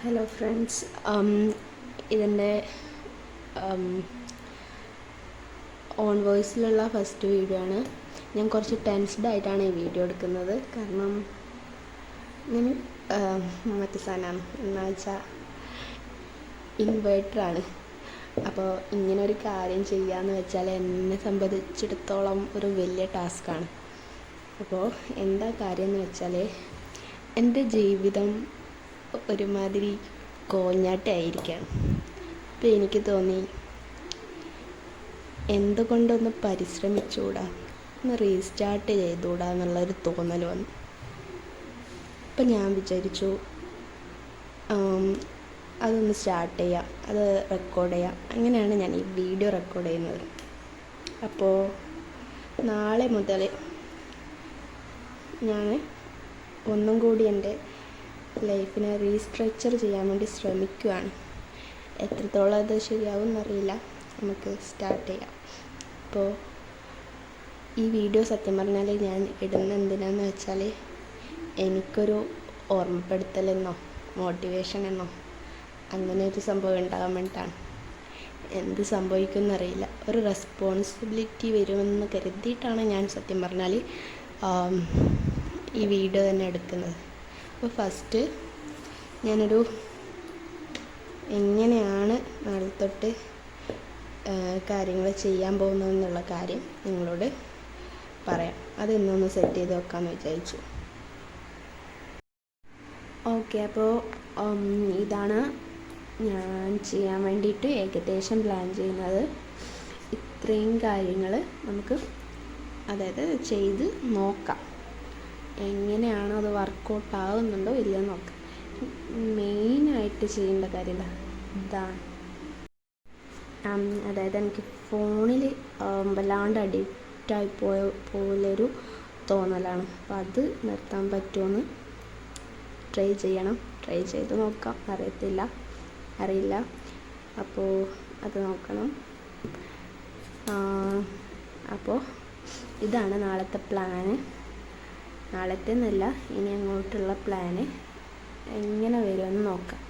Hello friends, ഇതിൻ്റെ on വോയിസിലുള്ള first video ആണ്. ഞാൻ കുറച്ച് ടെൻസ്ഡ് ആയിട്ടാണ് ഈ വീഡിയോ എടുക്കുന്നത്. കാരണം ഞാൻ മറ്റു സാധനമാണ് എന്ന് വെച്ചാൽ ഇൻവേർട്ടറാണ്. അപ്പോൾ ഇങ്ങനൊരു കാര്യം ചെയ്യാമെന്ന് വെച്ചാൽ എന്നെ സംബന്ധിച്ചിടത്തോളം ഒരു വലിയ ടാസ്ക്കാണ്. അപ്പോൾ എന്താ കാര്യം എന്ന് വെച്ചാൽ, എൻ്റെ ജീവിതം ഒരുമാതിരി കോഞ്ഞാട്ടായിരിക്കുകയാണ്. അപ്പോൾ എനിക്ക് തോന്നി, എന്തുകൊണ്ടൊന്ന് പരിശ്രമിച്ചുകൂടാ, ഒന്ന് റീസ്റ്റാർട്ട് ചെയ്തുകൂടാ എന്നുള്ളൊരു തോന്നൽ വന്നു. അപ്പം ഞാൻ വിചാരിച്ചു അതൊന്ന് സ്റ്റാർട്ട് ചെയ്യാം, അത് റെക്കോർഡ് ചെയ്യാം. അങ്ങനെയാണ് ഞാൻ ഈ വീഡിയോ റെക്കോർഡ് ചെയ്യുന്നത്. അപ്പോൾ നാളെ മുതൽ ഞാൻ ഒന്നും കൂടി എൻ്റെ ലൈഫിനെ റീസ്ട്രക്ചർ ചെയ്യാൻ വേണ്ടി ശ്രമിക്കുകയാണ്. എത്രത്തോളം അത് ശരിയാവും എന്നറിയില്ല. നമുക്ക് സ്റ്റാർട്ട് ചെയ്യാം. അപ്പോൾ ഈ വീഡിയോ സത്യം പറഞ്ഞാൽ ഞാൻ ഇടുന്ന എന്തിനാന്ന് വെച്ചാൽ, എനിക്കൊരു ഓർമ്മപ്പെടുത്തലെന്നോ മോട്ടിവേഷൻ എന്നോ അങ്ങനെ ഒരു സംഭവം ഉണ്ടാകാൻ വേണ്ടിയിട്ടാണ്. എന്ത് സംഭവിക്കുമെന്നറിയില്ല. ഒരു റെസ്പോൺസിബിലിറ്റി വരുമെന്ന് കരുതിയിട്ടാണ് ഞാൻ സത്യം പറഞ്ഞാൽ ഈ വീഡിയോ തന്നെ എടുക്കുന്നത്. അപ്പോൾ ഫസ്റ്റ് ഞാനൊരു എങ്ങനെയാണ് നാളെ തൊട്ട് കാര്യങ്ങൾ ചെയ്യാൻ പോകുന്നതെന്നുള്ള കാര്യം നിങ്ങളോട് പറയാം. അതൊന്നൊന്ന് സെറ്റ് ചെയ്ത് വെക്കാമെന്ന് വിചാരിച്ചു. ഓക്കെ, അപ്പോൾ ഇതാണ് ഞാൻ ചെയ്യാൻ വേണ്ടിയിട്ട് ഏകദേശം പ്ലാൻ ചെയ്യുന്നത്. ഇത്രയും കാര്യങ്ങൾ നമുക്ക് ചെയ്ത് നോക്കാം. എങ്ങനെയാണോ അത് വർക്കൗട്ട് ആകുന്നുണ്ടോ ഇല്ലയോ നോക്കാം. മെയിനായിട്ട് ചെയ്യേണ്ട കാര്യം ഇതാണ്. എനിക്ക് ഫോണിൽ വല്ലാണ്ട് അഡിക്റ്റായി പോലൊരു തോന്നലാണ്. അപ്പോൾ അത് നിർത്താൻ പറ്റുമെന്ന് ട്രൈ ചെയ്ത് നോക്കാം. അറിയില്ല. അപ്പോൾ അത് നോക്കണം. അപ്പോൾ ഇതാണ് നാളത്തെ പ്ലാന്. നാളത്തെ എന്നല്ല, ഇനി അങ്ങോട്ടുള്ള പ്ലാന് എങ്ങനെ വരുമെന്ന് നോക്കാം.